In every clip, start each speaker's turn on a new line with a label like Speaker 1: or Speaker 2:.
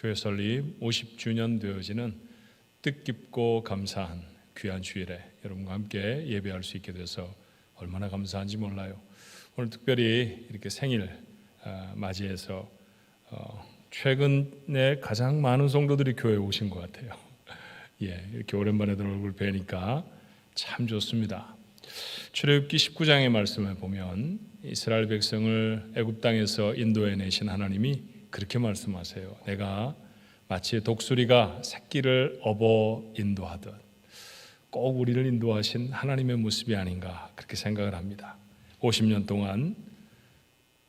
Speaker 1: 교회 설립 50주년 되어지는 뜻깊고 감사한 귀한 주일에 여러분과 함께 예배할 수 있게 돼서 얼마나 감사한지 몰라요. 오늘 특별히 이렇게 생일 맞이해서 최근에 가장 많은 성도들이 교회에 오신 것 같아요. 이렇게 오랜만에 얼굴 뵈니까 참 좋습니다. 출애굽기 19장의 말씀을 보면 이스라엘 백성을 애굽 땅에서 인도해 내신 하나님이 그렇게 말씀하세요. 내가 마치 독수리가 새끼를 업어 인도하듯 꼭 우리를 인도하신 하나님의 모습이 아닌가 그렇게 생각을 합니다. 50년 동안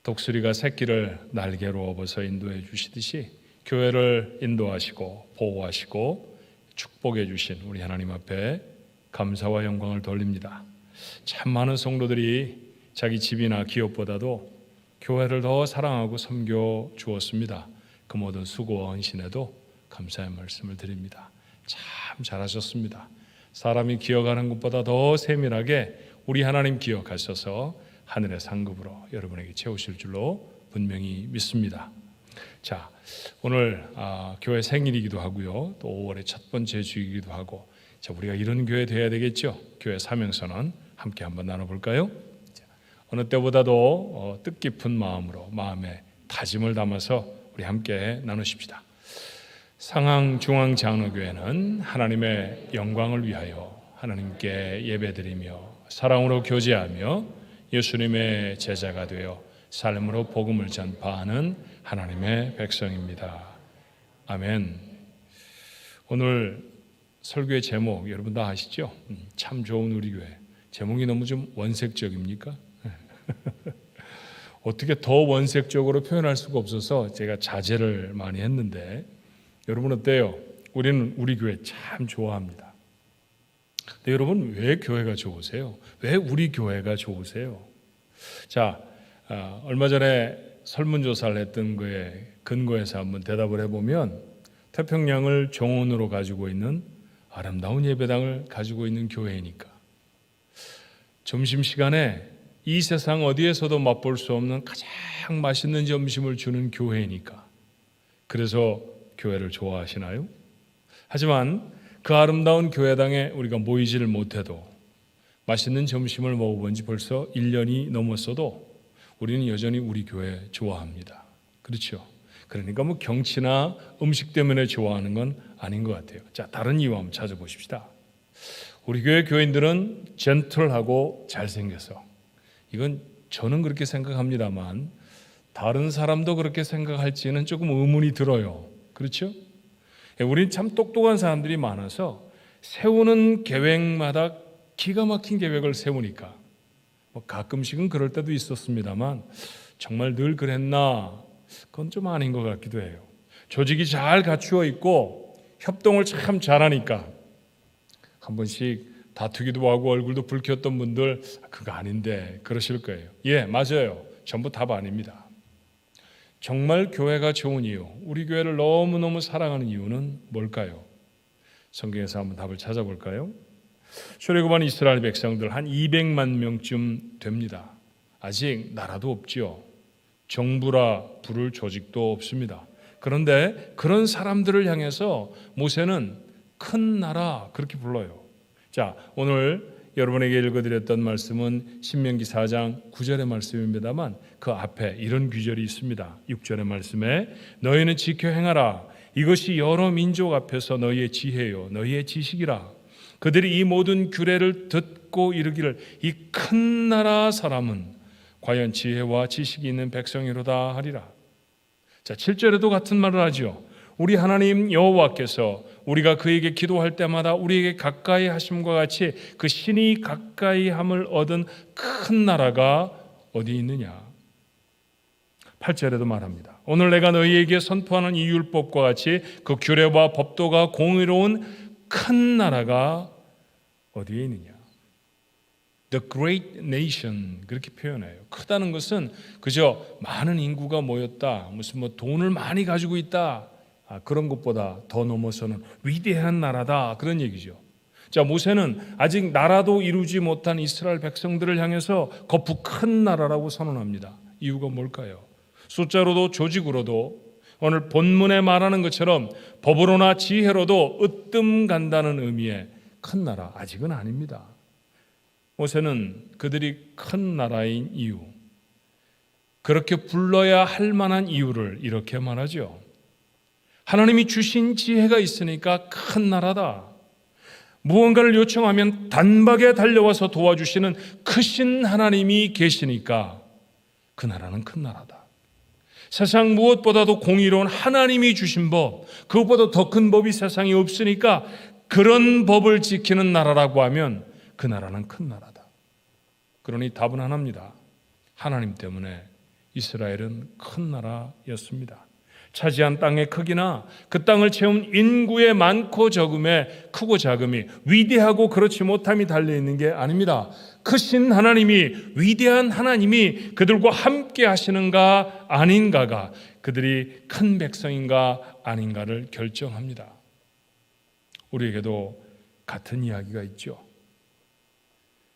Speaker 1: 독수리가 새끼를 날개로 업어서 인도해 주시듯이 교회를 인도하시고 보호하시고 축복해 주신 우리 하나님 앞에 감사와 영광을 돌립니다. 참 많은 성도들이 자기 집이나 기업보다도 교회를 더 사랑하고 섬겨 주었습니다. 그 모든 수고와 헌신에도 감사의 말씀을 드립니다. 참 잘하셨습니다. 사람이 기억하는 것보다 더 세밀하게 우리 하나님 기억하셔서 하늘의 상급으로 여러분에게 채우실 줄로 분명히 믿습니다. 자, 오늘 교회 생일이기도 하고요. 또 5월의 첫 번째 주이기도 하고, 자, 우리가 이런 교회 돼야 되겠죠. 교회 사명선언 함께 한번 나눠볼까요? 어느 때보다도 뜻깊은 마음으로 마음에 다짐을 담아서 우리 함께 나누십시다. 상항중앙장로교회는 하나님의 영광을 위하여 하나님께 예배드리며 사랑으로 교제하며 예수님의 제자가 되어 삶으로 복음을 전파하는 하나님의 백성입니다. 아멘. 오늘 설교의 제목 여러분 다 아시죠? 참 좋은 우리 교회. 제목이 너무 좀 원색적입니까? 어떻게 더 원색적으로 표현할 수가 없어서 제가 자제를 많이 했는데 여러분 어때요? 우리는 우리 교회 참 좋아합니다. 근데 여러분 왜 교회가 좋으세요? 왜 우리 교회가 좋으세요? 자, 얼마 전에 설문조사를 했던 거에 근거해서 한번 대답을 해보면 태평양을 정원으로 가지고 있는 아름다운 예배당을 가지고 있는 교회이니까, 점심시간에 이 세상 어디에서도 맛볼 수 없는 가장 맛있는 점심을 주는 교회니까, 그래서 교회를 좋아하시나요? 하지만 그 아름다운 교회당에 우리가 모이지를 못해도 맛있는 점심을 먹어본 지 벌써 1년이 넘었어도 우리는 여전히 우리 교회 좋아합니다. 그렇죠? 그러니까 뭐 경치나 음식 때문에 좋아하는 건 아닌 것 같아요. 자, 다른 이유 한번 찾아보십시다. 우리 교회 교인들은 젠틀하고 잘생겨서, 이건 저는 그렇게 생각합니다만 다른 사람도 그렇게 생각할지는 조금 의문이 들어요. 그렇죠? 우린 참 똑똑한 사람들이 많아서 세우는 계획마다 기가 막힌 계획을 세우니까 뭐 가끔씩은 그럴 때도 있었습니다만 정말 늘 그랬나? 그건 좀 아닌 것 같기도 해요. 조직이 잘 갖추어 있고 협동을 참 잘하니까 한 번씩 다투기도 하고 얼굴도 붉혔던 분들 그거 아닌데 그러실 거예요. 맞아요. 전부 답 아닙니다. 정말 교회가 좋은 이유, 우리 교회를 너무너무 사랑하는 이유는 뭘까요? 성경에서 한번 답을 찾아볼까요? 출애굽한 이스라엘 백성들 한 200만 명쯤 됩니다. 아직 나라도 없지요. 정부라 부를 조직도 없습니다. 그런데 그런 사람들을 향해서 모세는 큰 나라 그렇게 불러요. 자, 오늘 여러분에게 읽어드렸던 말씀은 신명기 4장 9절의 말씀입니다만 그 앞에 이런 구절이 있습니다. 6절의 말씀에 너희는 지켜 행하라. 이것이 여러 민족 앞에서 너희의 지혜요 너희의 지식이라. 그들이 이 모든 규례를 듣고 이르기를 이 큰 나라 사람은 과연 지혜와 지식이 있는 백성이로다 하리라. 자, 7절에도 같은 말을 하죠. 우리 하나님 여호와께서 우리가 그에게 기도할 때마다 우리에게 가까이 하심과 같이 그 신이 가까이 함을 얻은 큰 나라가 어디 있느냐. 8절에도 말합니다. 오늘 내가 너희에게 선포하는 이 율법과 같이 그 규례와 법도가 공의로운 큰 나라가 어디에 있느냐. The great nation 그렇게 표현해요. 크다는 것은 그저 많은 인구가 모였다, 무슨 뭐 돈을 많이 가지고 있다, 그런 것보다 더 넘어서는 위대한 나라다 그런 얘기죠. 자, 모세는 아직 나라도 이루지 못한 이스라엘 백성들을 향해서 거푸 큰 나라라고 선언합니다. 이유가 뭘까요? 숫자로도 조직으로도 오늘 본문에 말하는 것처럼 법으로나 지혜로도 으뜸 간다는 의미의 큰 나라, 아직은 아닙니다. 모세는 그들이 큰 나라인 이유, 그렇게 불러야 할 만한 이유를 이렇게 말하죠. 하나님이 주신 지혜가 있으니까 큰 나라다. 무언가를 요청하면 단박에 달려와서 도와주시는 크신 하나님이 계시니까 그 나라는 큰 나라다. 세상 무엇보다도 공의로운 하나님이 주신 법, 그것보다 더 큰 법이 세상에 없으니까 그런 법을 지키는 나라라고 하면 그 나라는 큰 나라다. 그러니 답은 하나입니다. 하나님 때문에 이스라엘은 큰 나라였습니다. 차지한 땅의 크기나 그 땅을 채운 인구의 많고 적음에 크고 작음이, 위대하고 그렇지 못함이 달려있는 게 아닙니다. 크신 하나님이, 위대한 하나님이 그들과 함께 하시는가 아닌가가 그들이 큰 백성인가 아닌가를 결정합니다. 우리에게도 같은 이야기가 있죠.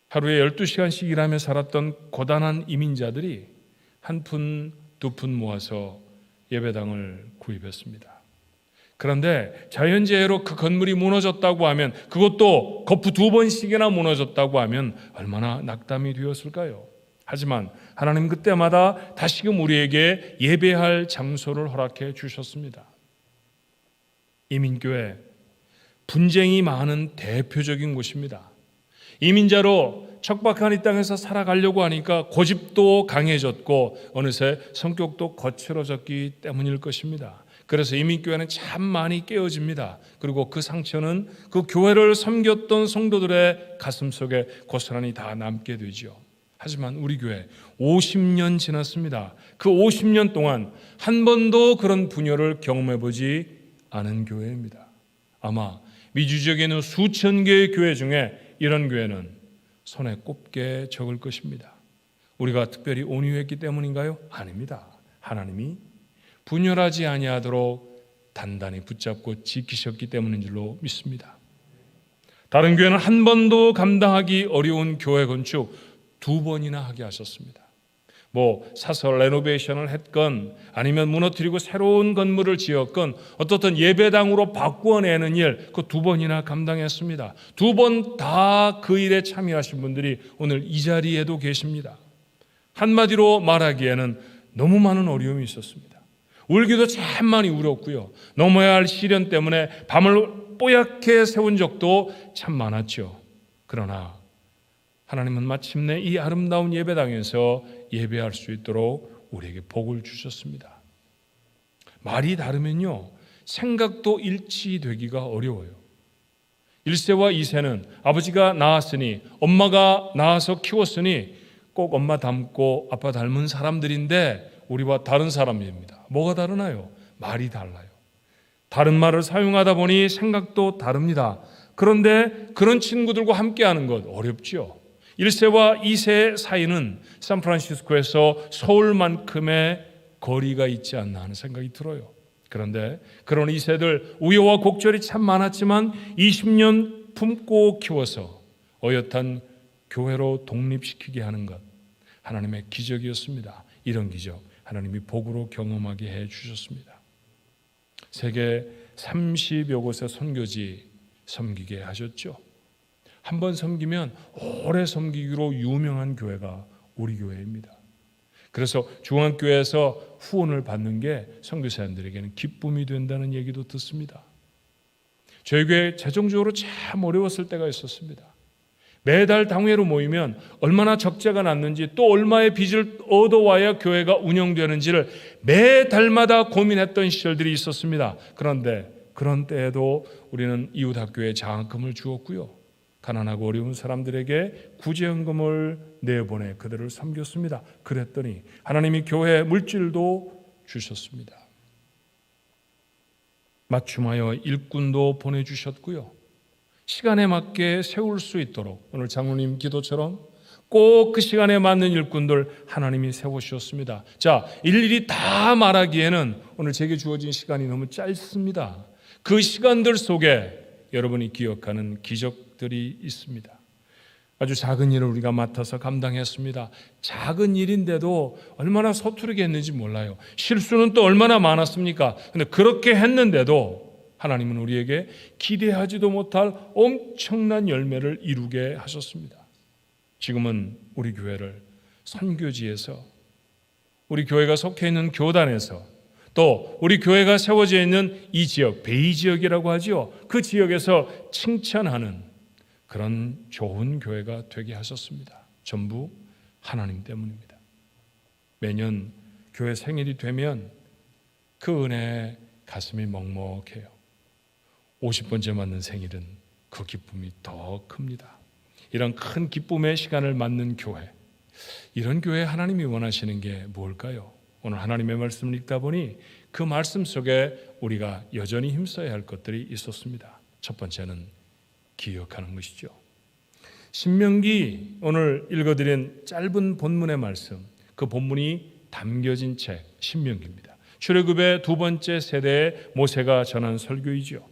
Speaker 1: 하루에 12시간씩 일하며 살았던 고단한 이민자들이 한 푼, 두 푼 모아서 예배당을 구입했습니다. 그런데 자연재해로 그 건물이 무너졌다고 하면, 그것도 거푸 2번씩이나 무너졌다고 하면 얼마나 낙담이 되었을까요? 하지만 하나님 그때마다 다시금 우리에게 예배할 장소를 허락해 주셨습니다. 이민교회, 분쟁이 많은 대표적인 곳입니다. 이민자로 척박한 이 땅에서 살아가려고 하니까 고집도 강해졌고 어느새 성격도 거칠어졌기 때문일 것입니다. 그래서 이민교회는 참 많이 깨어집니다. 그리고 그 상처는 그 교회를 섬겼던 성도들의 가슴속에 고스란히 다 남게 되죠. 하지만 우리 교회 50년 지났습니다. 그 50년 동안 한 번도 그런 분열을 경험해보지 않은 교회입니다. 아마 미주지역에 있는 수천 개의 교회 중에 이런 교회는 손에 꼽게 적을 것입니다. 우리가 특별히 온유했기 때문인가요? 아닙니다. 하나님이 분열하지 아니하도록 단단히 붙잡고 지키셨기 때문인 줄로 믿습니다. 다른 교회는 한 번도 감당하기 어려운 교회 건축 2번이나 하게 하셨습니다. 사서 레노베이션을 했건 아니면 무너뜨리고 새로운 건물을 지었건 어떻든 예배당으로 바꾸어내는 일, 그 2번이나 감당했습니다. 2번 다 그 일에 참여하신 분들이 오늘 이 자리에도 계십니다. 한마디로 말하기에는 너무 많은 어려움이 있었습니다. 울기도 참 많이 울었고요. 넘어야 할 시련 때문에 밤을 뽀얗게 세운 적도 참 많았죠. 그러나 하나님은 마침내 이 아름다운 예배당에서 예배할 수 있도록 우리에게 복을 주셨습니다. 말이 다르면요, 생각도 일치되기가 어려워요. 1세와 2세는 아버지가 낳았으니, 엄마가 낳아서 키웠으니 꼭 엄마 닮고 아빠 닮은 사람들인데 우리와 다른 사람입니다. 뭐가 다르나요? 말이 달라요. 다른 말을 사용하다 보니 생각도 다릅니다. 그런데 그런 친구들과 함께하는 것 어렵죠. 1세와 2세 사이는 샌프란시스코에서 서울만큼의 거리가 있지 않나 하는 생각이 들어요. 그런데 그런 2세들 우여곡절이 참 많았지만 20년 품고 키워서 어엿한 교회로 독립시키게 하는 것, 하나님의 기적이었습니다. 이런 기적 하나님이 복으로 경험하게 해 주셨습니다. 세계 30여 곳의 선교지 섬기게 하셨죠. 한번 섬기면 오래 섬기기로 유명한 교회가 우리 교회입니다. 그래서 중앙교회에서 후원을 받는 게 선교사님들에게는 기쁨이 된다는 얘기도 듣습니다. 저희 교회 재정적으로 참 어려웠을 때가 있었습니다. 매달 당회로 모이면 얼마나 적자가 났는지, 또 얼마의 빚을 얻어와야 교회가 운영되는지를 매달마다 고민했던 시절들이 있었습니다. 그런데 그런 때에도 우리는 이웃학교에 장학금을 주었고요, 가난하고 어려운 사람들에게 구제연금을 내보내 그들을 섬겼습니다. 그랬더니 하나님이 교회 물질도 주셨습니다. 맞춤하여 일꾼도 보내주셨고요, 시간에 맞게 세울 수 있도록 오늘 장로님 기도처럼 꼭 그 시간에 맞는 일꾼들 하나님이 세우셨습니다. 자, 일일이 다 말하기에는 오늘 제게 주어진 시간이 너무 짧습니다. 그 시간들 속에 여러분이 기억하는 기적들이 있습니다. 아주 작은 일을 우리가 맡아서 감당했습니다. 작은 일인데도 얼마나 서투르게 했는지 몰라요. 실수는 또 얼마나 많았습니까? 근데 그렇게 했는데도 하나님은 우리에게 기대하지도 못할 엄청난 열매를 이루게 하셨습니다. 지금은 우리 교회를 선교지에서, 우리 교회가 속해 있는 교단에서, 또 우리 교회가 세워져 있는 이 지역, 베이 지역이라고 하죠. 그 지역에서 칭찬하는 그런 좋은 교회가 되게 하셨습니다. 전부 하나님 때문입니다. 매년 교회 생일이 되면 그 은혜에 가슴이 먹먹해요. 50번째 맞는 생일은 그 기쁨이 더 큽니다. 이런 큰 기쁨의 시간을 맞는 교회, 이런 교회 하나님이 원하시는 게 뭘까요? 오늘 하나님의 말씀을 읽다 보니 그 말씀 속에 우리가 여전히 힘써야 할 것들이 있었습니다. 첫 번째는 기억하는 것이죠. 신명기, 오늘 읽어드린 짧은 본문의 말씀, 그 본문이 담겨진 책 신명기입니다. 출애굽의 두 번째 세대에 모세가 전한 설교이죠.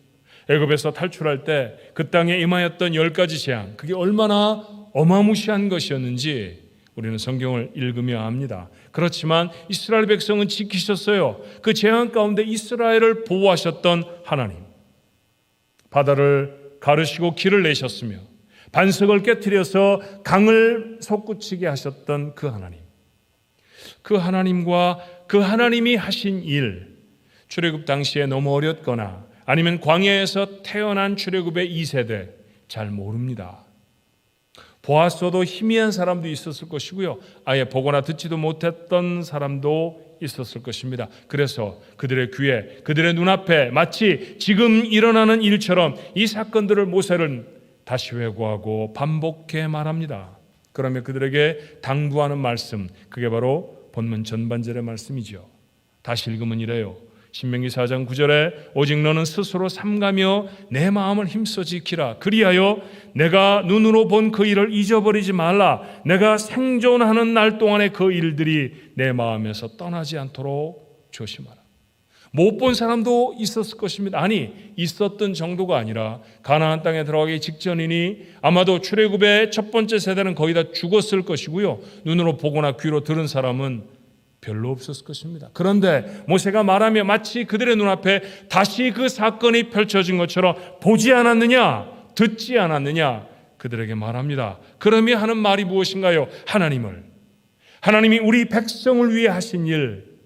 Speaker 1: 애굽에서 탈출할 때 그 땅에 임하였던 10가지 재앙, 그게 얼마나 어마무시한 것이었는지 우리는 성경을 읽으며 압니다. 그렇지만 이스라엘 백성은 지키셨어요. 그 재앙 가운데 이스라엘을 보호하셨던 하나님, 바다를 가르시고 길을 내셨으며 반석을 깨트려서 강을 솟구치게 하셨던 그 하나님, 그 하나님과 그 하나님이 하신 일, 출애굽 당시에 너무 어렸거나 아니면 광야에서 태어난 출애굽의 2세대 잘 모릅니다. 보았어도 희미한 사람도 있었을 것이고요, 아예 보거나 듣지도 못했던 사람도 있었을 것입니다. 그래서 그들의 귀에, 그들의 눈앞에 마치 지금 일어나는 일처럼 이 사건들을 모세는 다시 회고하고 반복해 말합니다. 그러면 그들에게 당부하는 말씀, 그게 바로 본문 전반절의 말씀이죠. 다시 읽으면 이래요. 신명기 4장 9절에 오직 너는 스스로 삼가며 내 마음을 힘써 지키라. 그리하여 내가 눈으로 본 그 일을 잊어버리지 말라. 내가 생존하는 날 동안에 그 일들이 내 마음에서 떠나지 않도록 조심하라. 못 본 사람도 있었을 것입니다. 아니, 있었던 정도가 아니라 가나안 땅에 들어가기 직전이니 아마도 출애굽의 첫 번째 세대는 거의 다 죽었을 것이고요, 눈으로 보거나 귀로 들은 사람은 별로 없었을 것입니다. 그런데 모세가 말하며 마치 그들의 눈앞에 다시 그 사건이 펼쳐진 것처럼 보지 않았느냐, 듣지 않았느냐 그들에게 말합니다. 그러며 하는 말이 무엇인가요? 하나님이 우리 백성을 위해 하신 일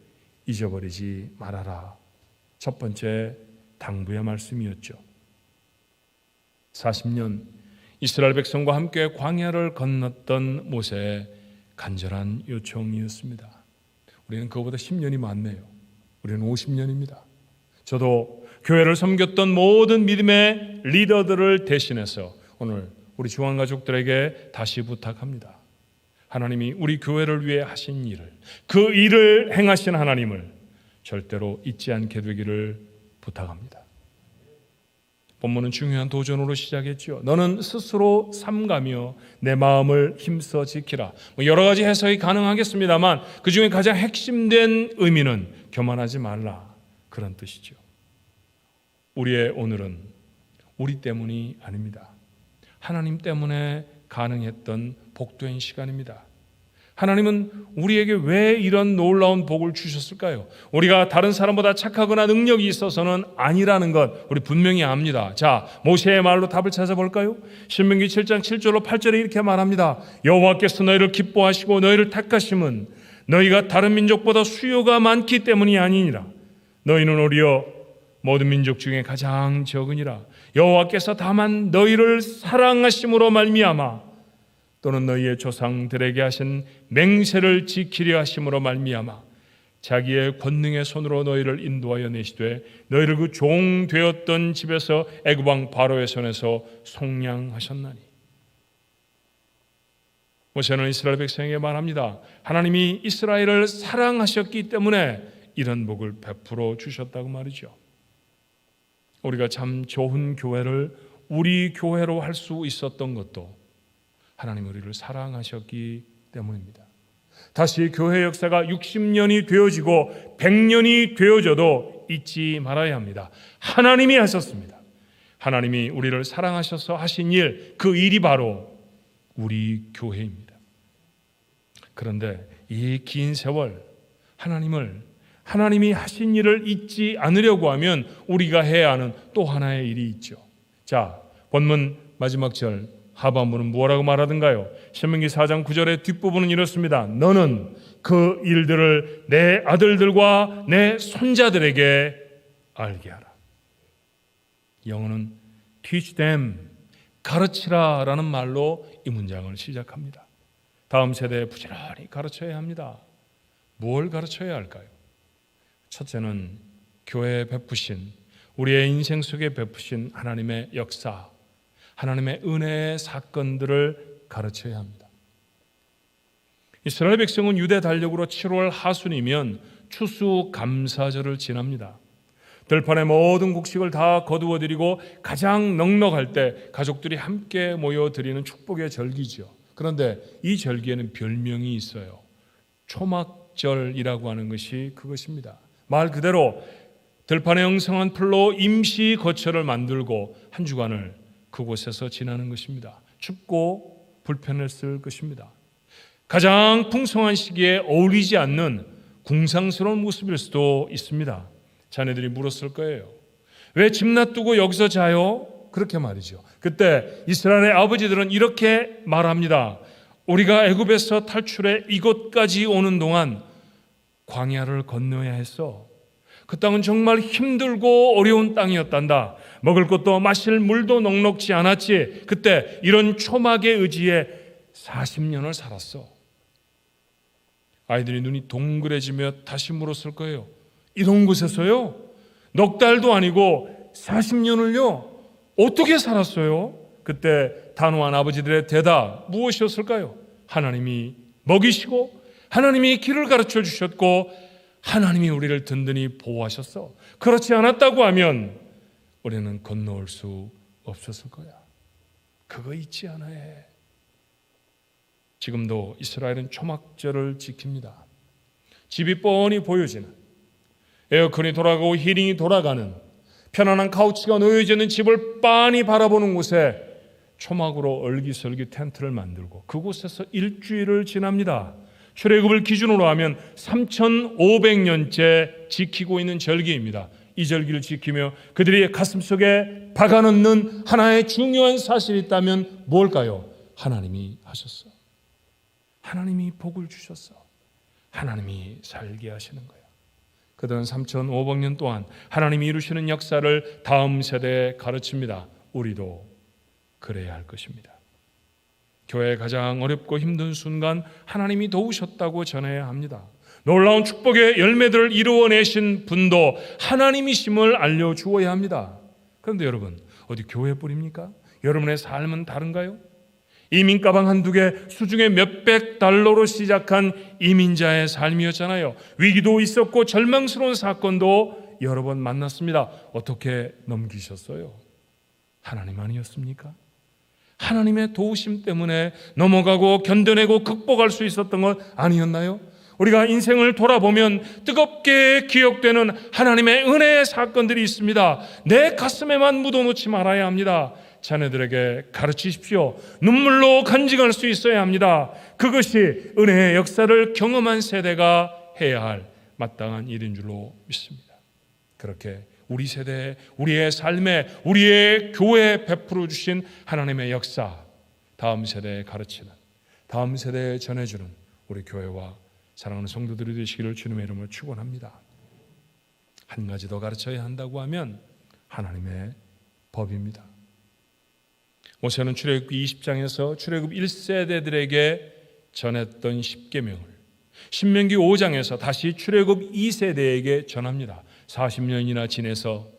Speaker 1: 잊어버리지 말아라. 첫 번째 당부의 말씀이었죠. 40년 이스라엘 백성과 함께 광야를 건넜던 모세의 간절한 요청이었습니다. 우리는 그거보다 10년이 많네요. 우리는 50년입니다. 저도 교회를 섬겼던 모든 믿음의 리더들을 대신해서 오늘 우리 중앙가족들에게 다시 부탁합니다. 하나님이 우리 교회를 위해 하신 일을, 그 일을 행하신 하나님을 절대로 잊지 않게 되기를 부탁합니다. 본문은 중요한 도전으로 시작했죠. 너는 스스로 삼가며 내 마음을 힘써 지키라. 여러 가지 해석이 가능하겠습니다만 그 중에 가장 핵심된 의미는 교만하지 말라, 그런 뜻이죠. 우리의 오늘은 우리 때문이 아닙니다. 하나님 때문에 가능했던 복된 시간입니다. 하나님은 우리에게 왜 이런 놀라운 복을 주셨을까요? 우리가 다른 사람보다 착하거나 능력이 있어서는 아니라는 것 우리 분명히 압니다. 자, 모세의 말로 답을 찾아볼까요? 신명기 7장 7절로 8절에 이렇게 말합니다. 여호와께서 너희를 기뻐하시고 너희를 택하심은 너희가 다른 민족보다 수요가 많기 때문이 아니니라. 너희는 오히려 모든 민족 중에 가장 적으니라. 여호와께서 다만 너희를 사랑하심으로 말미암아 또는 너희의 조상들에게 하신 맹세를 지키려 하심으로 말미암아 자기의 권능의 손으로 너희를 인도하여 내시되 너희를 그 종 되었던 집에서 애굽 왕 바로의 손에서 속량하셨나니. 모세는 이스라엘 백성에게 말합니다. 하나님이 이스라엘을 사랑하셨기 때문에 이런 복을 베풀어 주셨다고 말이죠. 우리가 참 좋은 교회를 우리 교회로 할 수 있었던 것도 하나님 우리를 사랑하셨기 때문입니다. 다시 교회 역사가 60년이 되어지고 100년이 되어져도 잊지 말아야 합니다. 하나님이 하셨습니다. 하나님이 우리를 사랑하셔서 하신 일, 그 일이 바로 우리 교회입니다. 그런데 이 긴 세월 하나님이 하신 일을 잊지 않으려고 하면 우리가 해야 하는 또 하나의 일이 있죠. 자, 본문 마지막 절 하반부는 뭐라고 말하던가요? 신명기 4장 9절의 뒷부분은 이렇습니다. 너는 그 일들을 내 아들들과 내 손자들에게 알게 하라. 영어는 teach them, 가르치라 라는 말로 이 문장을 시작합니다. 다음 세대에 부지런히 가르쳐야 합니다. 뭘 가르쳐야 할까요? 첫째는 교회에 베푸신, 우리의 인생 속에 베푸신 하나님의 역사, 하나님의 은혜의 사건들을 가르쳐야 합니다. 이스라엘 백성은 유대 달력으로 7월 하순이면 추수감사절을 지납니다. 들판의 모든 곡식을 다 거두어드리고 가장 넉넉할 때 가족들이 함께 모여 드리는 축복의 절기죠. 그런데 이 절기에는 별명이 있어요. 초막절이라고 하는 것이 그것입니다. 말 그대로 들판에 엉성한 풀로 임시 거처를 만들고 한 주간을 그곳에서 지나는 것입니다. 춥고 불편했을 것입니다. 가장 풍성한 시기에 어울리지 않는 궁상스러운 모습일 수도 있습니다. 자녀들이 물었을 거예요. 왜 집 놔두고 여기서 자요? 그렇게 말이죠. 그때 이스라엘의 아버지들은 이렇게 말합니다. 우리가 애굽에서 탈출해 이곳까지 오는 동안 광야를 건너야 했어. 그 땅은 정말 힘들고 어려운 땅이었단다. 먹을 것도 마실 물도 넉넉지 않았지. 그때 이런 초막의 의지에 40년을 살았어. 아이들이 눈이 동그래지며 다시 물었을 거예요. 이런 곳에서요? 넉 달도 아니고 40년을요? 어떻게 살았어요? 그때 단호한 아버지들의 대답 무엇이었을까요? 하나님이 먹이시고 하나님이 길을 가르쳐 주셨고 하나님이 우리를 든든히 보호하셨어. 그렇지 않았다고 하면 우리는 건너올 수 없었을 거야. 그거 잊지 않아야 해. 지금도 이스라엘은 초막절을 지킵니다. 집이 뻔히 보여지는, 에어컨이 돌아가고 히링이 돌아가는, 편안한 카우치가 놓여져 있는 집을 빤히 바라보는 곳에 초막으로 얼기설기 텐트를 만들고 그곳에서 일주일을 지납니다. 출애굽을 기준으로 하면 3,500년째 지키고 있는 절기입니다. 이 절기를 지키며 그들이 가슴속에 박아넣는 하나의 중요한 사실이 있다면 뭘까요? 하나님이 하셨어. 하나님이 복을 주셨어. 하나님이 살게 하시는 거예요. 그들은 3,500년 동안 하나님이 이루시는 역사를 다음 세대에 가르칩니다. 우리도 그래야 할 것입니다. 교회의 가장 어렵고 힘든 순간 하나님이 도우셨다고 전해야 합니다. 놀라운 축복의 열매들을 이루어내신 분도 하나님이심을 알려주어야 합니다. 그런데 여러분, 어디 교회뿐입니까? 여러분의 삶은 다른가요? 이민가방 한두 개, 수중에 몇백 달러로 시작한 이민자의 삶이었잖아요. 위기도 있었고 절망스러운 사건도 여러 번 만났습니다. 어떻게 넘기셨어요? 하나님 아니었습니까? 하나님의 도우심 때문에 넘어가고 견뎌내고 극복할 수 있었던 것 아니었나요? 우리가 인생을 돌아보면 뜨겁게 기억되는 하나님의 은혜의 사건들이 있습니다. 내 가슴에만 묻어놓지 말아야 합니다. 자녀들에게 가르치십시오. 눈물로 간직할 수 있어야 합니다. 그것이 은혜의 역사를 경험한 세대가 해야 할 마땅한 일인 줄로 믿습니다. 그렇게 우리 세대에, 우리의 삶에, 우리의 교회에 베풀어 주신 하나님의 역사, 다음 세대에 가르치는, 다음 세대에 전해주는 우리 교회와 사랑하는 성도들이 되시기를 주님의 이름으로 축원합니다. 한 가지 더 가르쳐야 한다고 하면 하나님의 법입니다. 모세는 출애굽 20장에서 출애굽 1세대들에게 전했던 10계명을 신명기 5장에서 다시 출애굽 2세대에게 전합니다. 40년이나 지내서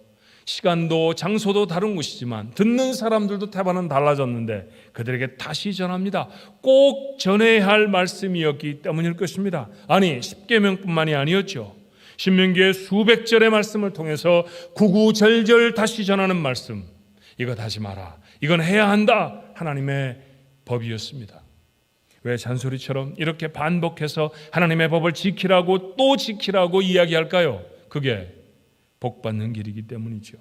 Speaker 1: 시간도 장소도 다른 곳이지만 듣는 사람들도 태반은 달라졌는데 그들에게 다시 전합니다. 꼭 전해야 할 말씀이었기 때문일 것입니다. 아니, 10계명뿐만이 아니었죠. 신명기의 수백 절의 말씀을 통해서 구구절절 다시 전하는 말씀, 이거 다시 마라, 이건 해야 한다, 하나님의 법이었습니다. 왜 잔소리처럼 이렇게 반복해서 하나님의 법을 지키라고 또 지키라고 이야기할까요? 그게 복받는 길이기 때문이죠.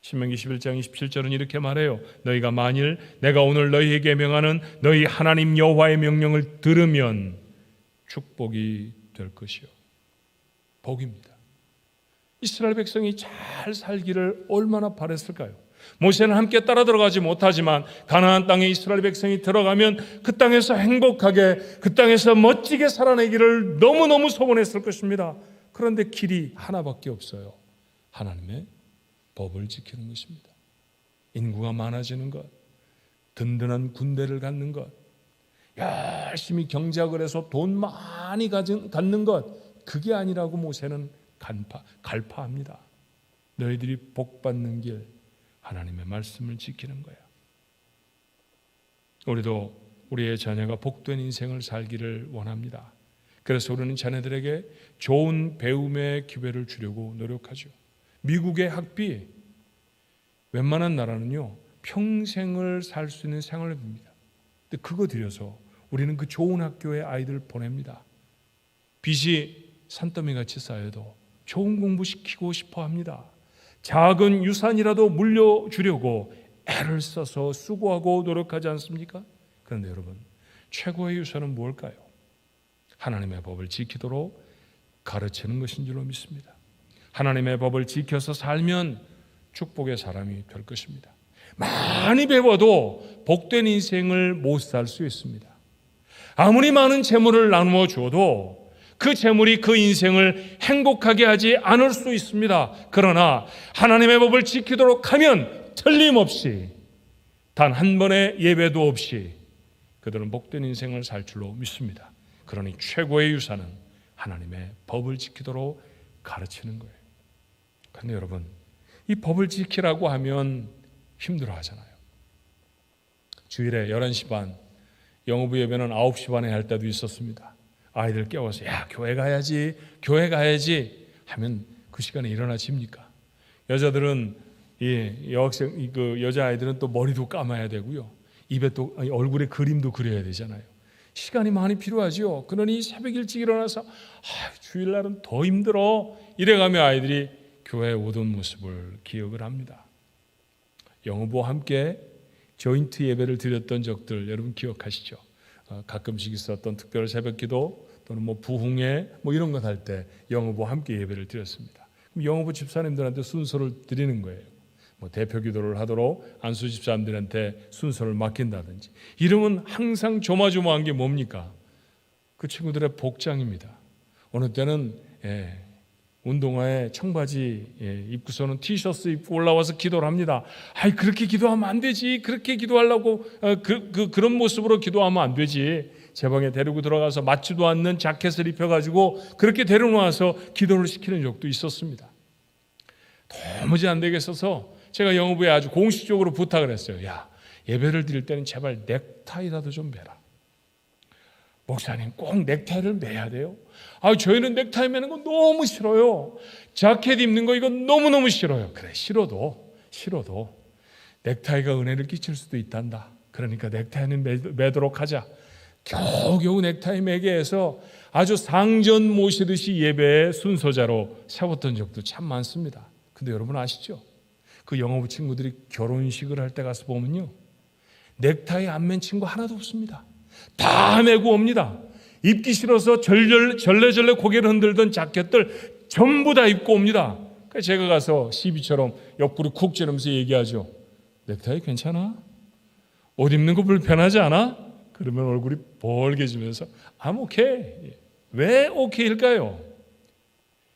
Speaker 1: 신명기 11장 27절은 이렇게 말해요. 너희가 만일 내가 오늘 너희에게 명하는 너희 하나님 여호와의 명령을 들으면 축복이 될 것이요. 복입니다. 이스라엘 백성이 잘 살기를 얼마나 바랬을까요? 모세는 함께 따라 들어가지 못하지만 가나안 땅에 이스라엘 백성이 들어가면 그 땅에서 행복하게, 그 땅에서 멋지게 살아내기를 너무너무 소원했을 것입니다. 그런데 길이 하나밖에 없어요. 하나님의 법을 지키는 것입니다. 인구가 많아지는 것, 든든한 군대를 갖는 것, 열심히 경작을 해서 돈 많이 갖는 것, 그게 아니라고 모세는 갈파합니다. 너희들이 복 받는 길, 하나님의 말씀을 지키는 거야. 우리도 우리의 자녀가 복된 인생을 살기를 원합니다. 그래서 우리는 자녀들에게 좋은 배움의 기회를 주려고 노력하죠. 미국의 학비, 웬만한 나라는요 평생을 살 수 있는 생활비입니다. 근데 그거 들여서 우리는 그 좋은 학교에 아이들을 보냅니다. 빚이 산더미같이 쌓여도 좋은 공부 시키고 싶어 합니다. 작은 유산이라도 물려주려고 애를 써서 수고하고 노력하지 않습니까? 그런데 여러분, 최고의 유산은 무엇일까요? 하나님의 법을 지키도록 가르치는 것인 줄로 믿습니다. 하나님의 법을 지켜서 살면 축복의 사람이 될 것입니다. 많이 배워도 복된 인생을 못 살 수 있습니다. 아무리 많은 재물을 나누어 주어도 그 재물이 그 인생을 행복하게 하지 않을 수 있습니다. 그러나 하나님의 법을 지키도록 하면 틀림없이 단 한 번의 예배도 없이 그들은 복된 인생을 살 줄로 믿습니다. 그러니 최고의 유산은 하나님의 법을 지키도록 가르치는 거예요. 그런데 여러분, 이 법을 지키라고 하면 힘들어 하잖아요. 주일에 11시 반, 영어부 예배는 9시 반에 할 때도 있었습니다. 아이들 깨워서 야 교회 가야지 하면 그 시간에 일어나집니까? 여자들은 여학생 그 여자아이들은 또 머리도 감아야 되고요. 입에 또 얼굴에 그림도 그려야 되잖아요. 시간이 많이 필요하죠. 그러니 새벽 일찍 일어나서 주일날은 더 힘들어 이래가며 아이들이 교회에 오던 모습을 기억을 합니다. 영어부와 함께 조인트 예배를 드렸던 적들 여러분 기억하시죠? 가끔씩 있었던 특별 새벽기도 또는 부흥회 이런 것 할 때 영어부와 함께 예배를 드렸습니다. 그럼 영어부 집사님들한테 순서를 드리는 거예요. 대표 기도를 하도록 안수 집사님들한테 순서를 맡긴다든지. 이러면 항상 조마조마한 게 뭡니까? 그 친구들의 복장입니다. 어느 때는 운동화에 청바지 입고서는 티셔츠 입고 올라와서 기도를 합니다. 그렇게 기도하면 안 되지. 그렇게 기도하려고 그런 모습으로 기도하면 안 되지. 제 방에 데리고 들어가서 맞지도 않는 자켓을 입혀가지고 그렇게 데려놓아서 기도를 시키는 적도 있었습니다. 도무지 안 되겠어서 제가 영어부에 아주 공식적으로 부탁을 했어요. 야, 예배를 드릴 때는 제발 넥타이라도 좀 매라. 목사님 꼭 넥타이를 매야 돼요? 저희는 넥타이 매는 거 너무 싫어요. 자켓 입는 거 이거 너무너무 싫어요. 그래, 싫어도 넥타이가 은혜를 끼칠 수도 있단다. 그러니까 넥타이는 매도록 하자. 겨우겨우 넥타이 매게 해서 아주 상전 모시듯이 예배의 순서자로 세웠던 적도 참 많습니다. 근데 여러분 아시죠? 그 영어부 친구들이 결혼식을 할 때 가서 보면요, 넥타이 안 맨 친구 하나도 없습니다. 다 메고 옵니다. 입기 싫어서 절레절레 고개를 흔들던 자켓들 전부 다 입고 옵니다. 그래서 제가 가서 시비처럼 옆구리 쿡 찌르면서 얘기하죠. 넥타이 괜찮아? 옷 입는 거 불편하지 않아? 그러면 얼굴이 벌개지면서 I'm okay. 왜 okay일까요?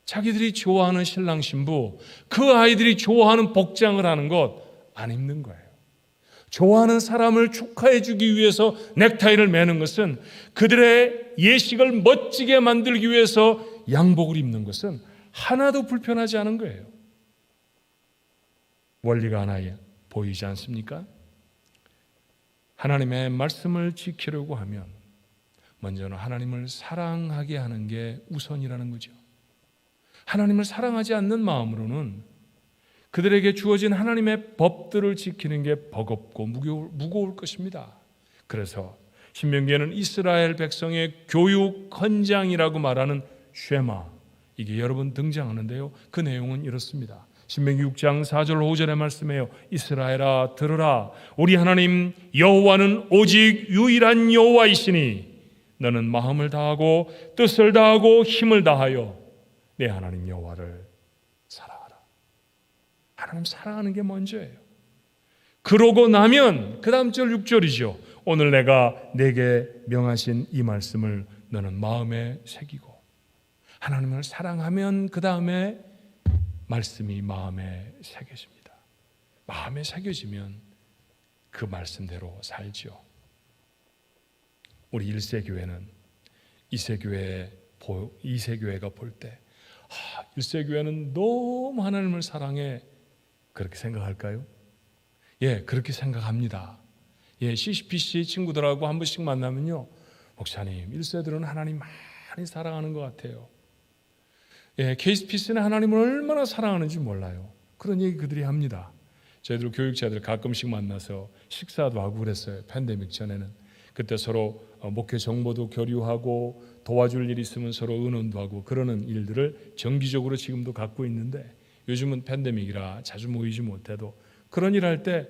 Speaker 1: 자기들이 좋아하는 신랑 신부, 그 아이들이 좋아하는 복장을 하는 것 안 입는 거예요. 좋아하는 사람을 축하해 주기 위해서 넥타이를 매는 것은, 그들의 예식을 멋지게 만들기 위해서 양복을 입는 것은 하나도 불편하지 않은 거예요. 원리가 하나 보이지 않습니까? 하나님의 말씀을 지키려고 하면 먼저는 하나님을 사랑하게 하는 게 우선이라는 거죠. 하나님을 사랑하지 않는 마음으로는 그들에게 주어진 하나님의 법들을 지키는 게 버겁고 무거울 것입니다. 그래서 신명기에는 이스라엘 백성의 교육 헌장이라고 말하는 쉐마, 이게 여러 번 등장하는데요. 그 내용은 이렇습니다. 신명기 6장 4절 5절의 말씀이에요. 이스라엘아 들으라. 우리 하나님 여호와는 오직 유일한 여호와이시니 너는 마음을 다하고 뜻을 다하고 힘을 다하여 내 하나님 여호와를 사랑하라. 하나님 사랑하는 게 먼저예요. 그러고 나면 그 다음 절 6절이죠. 오늘 내가 내게 명하신 이 말씀을 너는 마음에 새기고. 하나님을 사랑하면 그 다음에 말씀이 마음에 새겨집니다. 마음에 새겨지면 그 말씀대로 살죠. 우리 1세교회는 2세교회가 볼 때 1세교회는 너무 하나님을 사랑해, 그렇게 생각할까요? 예, 그렇게 생각합니다. 예, CCPC 친구들하고 한 번씩 만나면요, 목사님 1세들은 하나님 많이 사랑하는 것 같아요. 예, KCPC는 하나님을 얼마나 사랑하는지 몰라요. 그런 얘기 그들이 합니다. 저희들 교육자들 가끔씩 만나서 식사도 하고 그랬어요. 팬데믹 전에는. 그때 서로 목회 정보도 교류하고 도와줄 일 있으면 서로 의논도 하고 그러는 일들을 정기적으로 지금도 갖고 있는데, 요즘은 팬데믹이라 자주 모이지 못해도 그런 일 할 때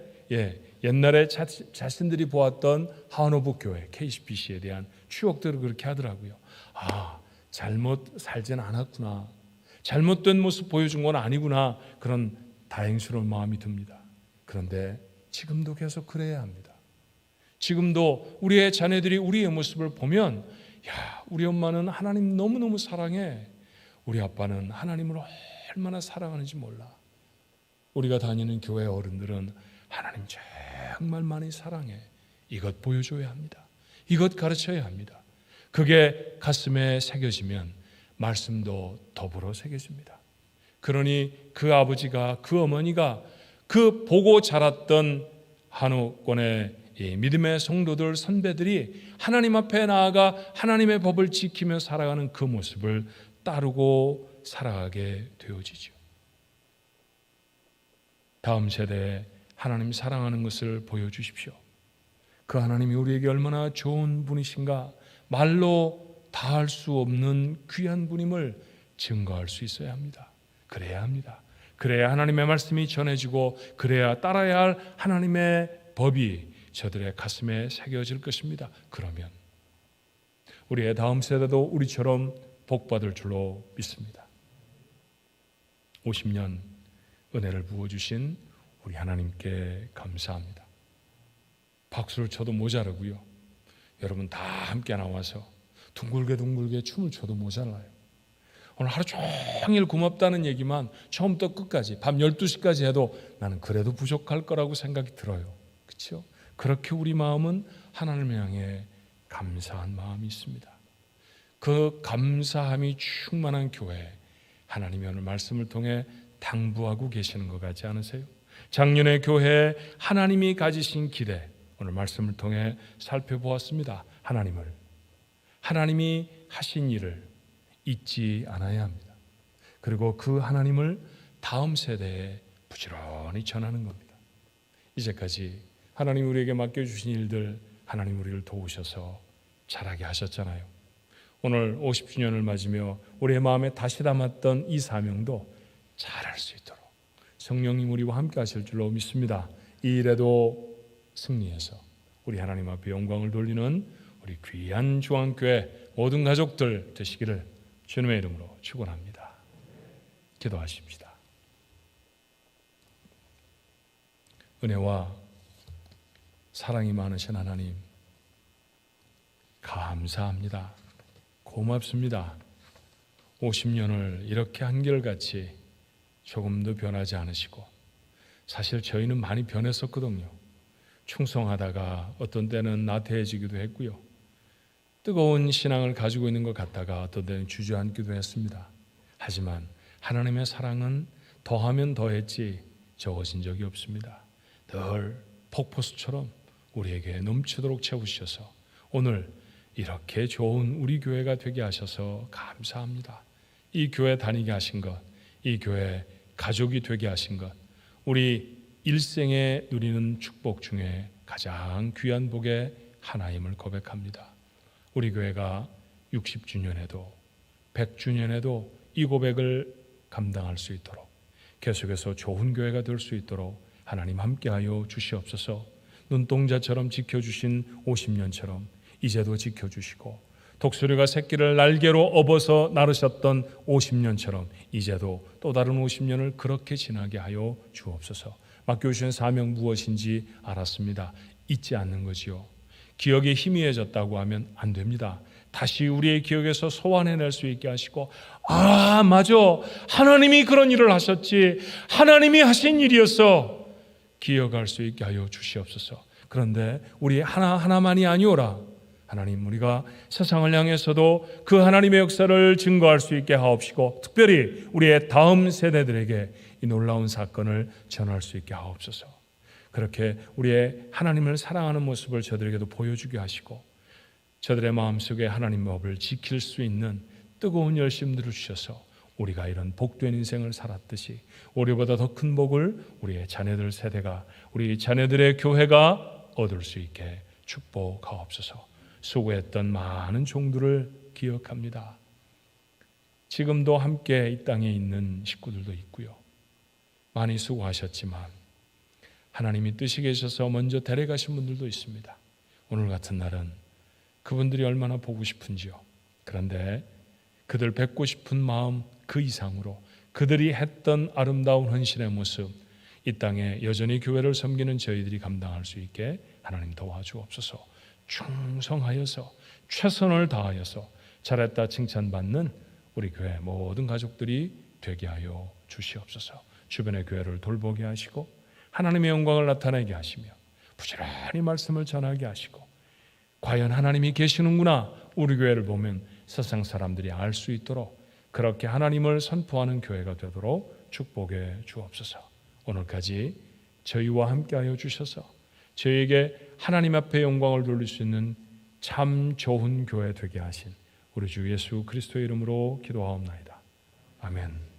Speaker 1: 옛날에 자신들이 보았던 하원오브 교회 KCPC에 대한 추억들을 그렇게 하더라고요. 잘못 살진 않았구나, 잘못된 모습 보여준 건 아니구나, 그런 다행스러운 마음이 듭니다. 그런데 지금도 계속 그래야 합니다. 지금도 우리의 자녀들이 우리의 모습을 보면, 야, 우리 엄마는 하나님 너무너무 사랑해, 우리 아빠는 하나님을 얼마나 사랑하는지 몰라. 우리가 다니는 교회 어른들은 하나님 정말 많이 사랑해, 이것 보여줘야 합니다. 이것 가르쳐야 합니다. 그게 가슴에 새겨지면 말씀도 더불어 새겨집니다. 그러니 그 아버지가, 그 어머니가, 그 보고 자랐던 한옥권의 믿음의 성도들, 선배들이 하나님 앞에 나아가 하나님의 법을 지키며 살아가는 그 모습을 따르고 살아가게 되어지죠. 다음 세대에 하나님 사랑하는 것을 보여주십시오. 그 하나님이 우리에게 얼마나 좋은 분이신가, 말로 다 할 수 없는 귀한 분임을 증거할 수 있어야 합니다. 그래야 합니다. 그래야 하나님의 말씀이 전해지고, 그래야 따라야 할 하나님의 법이 저들의 가슴에 새겨질 것입니다. 그러면 우리의 다음 세대도 우리처럼 복받을 줄로 믿습니다. 50년 은혜를 부어주신 우리 하나님께 감사합니다. 박수를 쳐도 모자라고요. 여러분 다 함께 나와서 둥글게 춤을 춰도 모자라요. 오늘 하루 종일 고맙다는 얘기만 처음부터 끝까지 밤 12시까지 해도 나는 그래도 부족할 거라고 생각이 들어요. 그렇죠? 그렇게 우리 마음은 하나님을 향해 감사한 마음이 있습니다. 그 감사함이 충만한 교회, 하나님이 오늘 말씀을 통해 당부하고 계시는 것 같지 않으세요? 작년의 교회에 하나님이 가지신 기대, 오늘 말씀을 통해 살펴보았습니다. 하나님이 하신 일을 잊지 않아야 합니다. 그리고 그 하나님을 다음 세대에 부지런히 전하는 겁니다. 이제까지 하나님 우리에게 맡겨주신 일들, 하나님 우리를 도우셔서 잘하게 하셨잖아요. 오늘 50주년을 맞으며 우리의 마음에 다시 담았던 이 사명도 잘할 수 있도록 성령님 우리와 함께 하실 줄로 믿습니다. 이 일에도 승리해서 우리 하나님 앞에 영광을 돌리는 우리 귀한 중앙교회 모든 가족들 되시기를 주님의 이름으로 축원합니다. 기도하십시다. 은혜와 사랑이 많으신 하나님, 감사합니다. 고맙습니다. 50년을 이렇게 한결같이 조금도 변하지 않으시고, 사실 저희는 많이 변했었거든요. 충성하다가 어떤 때는 나태해지기도 했고요. 뜨거운 신앙을 가지고 있는 것 같다가 어떤 때는 주저앉기도 했습니다. 하지만 하나님의 사랑은 더하면 더했지 적어진 적이 없습니다. 늘 폭포수처럼 우리에게 넘치도록 채우셔서 오늘 이렇게 좋은 우리 교회가 되게 하셔서 감사합니다. 이 교회 다니게 하신 것, 이 교회 가족이 되게 하신 것, 우리 일생에 누리는 축복 중에 가장 귀한 복의 하나임을 고백합니다. 우리 교회가 60주년에도 100주년에도 이 고백을 감당할 수 있도록 계속해서 좋은 교회가 될 수 있도록 하나님 함께하여 주시옵소서. 눈동자처럼 지켜주신 50년처럼 이제도 지켜주시고, 독수리가 새끼를 날개로 업어서 나르셨던 50년처럼 이제도 또 다른 50년을 그렇게 지나게 하여 주옵소서. 맡겨주신 사명 무엇인지 알았습니다. 잊지 않는 거지요. 기억이 희미해졌다고 하면 안 됩니다. 다시 우리의 기억에서 소환해낼 수 있게 하시고, 아 맞아, 하나님이 그런 일을 하셨지, 하나님이 하신 일이었어, 기억할 수 있게 하여 주시옵소서. 그런데 우리 하나만이 아니오라. 하나님, 우리가 세상을 향해서도 그 하나님의 역사를 증거할 수 있게 하옵시고, 특별히 우리의 다음 세대들에게 이 놀라운 사건을 전할 수 있게 하옵소서. 그렇게 우리의 하나님을 사랑하는 모습을 저들에게도 보여주게 하시고, 저들의 마음속에 하나님의 법을 지킬 수 있는 뜨거운 열심들을 주셔서 우리가 이런 복된 인생을 살았듯이 우리보다 더 큰 복을 우리의 자녀들 세대가, 우리 자녀들의 교회가 얻을 수 있게 축복하옵소서. 수고했던 많은 종들을 기억합니다. 지금도 함께 이 땅에 있는 식구들도 있고요. 많이 수고하셨지만 하나님이 뜻이 계셔서 먼저 데려가신 분들도 있습니다. 오늘 같은 날은 그분들이 얼마나 보고 싶은지요. 그런데 그들 뵙고 싶은 마음 그 이상으로 그들이 했던 아름다운 헌신의 모습, 이 땅에 여전히 교회를 섬기는 저희들이 감당할 수 있게 하나님 도와주옵소서. 충성하여서 최선을 다하여서 잘했다 칭찬받는 우리 교회 모든 가족들이 되게 하여 주시옵소서. 주변의 교회를 돌보게 하시고 하나님의 영광을 나타내게 하시며 부지런히 말씀을 전하게 하시고, 과연 하나님이 계시는구나, 우리 교회를 보면 세상 사람들이 알 수 있도록 그렇게 하나님을 선포하는 교회가 되도록 축복해 주옵소서. 오늘까지 저희와 함께하여 주셔서 저희에게 하나님 앞에 영광을 돌릴 수 있는 참 좋은 교회 되게 하신 우리 주 예수 그리스도의 이름으로 기도하옵나이다. 아멘.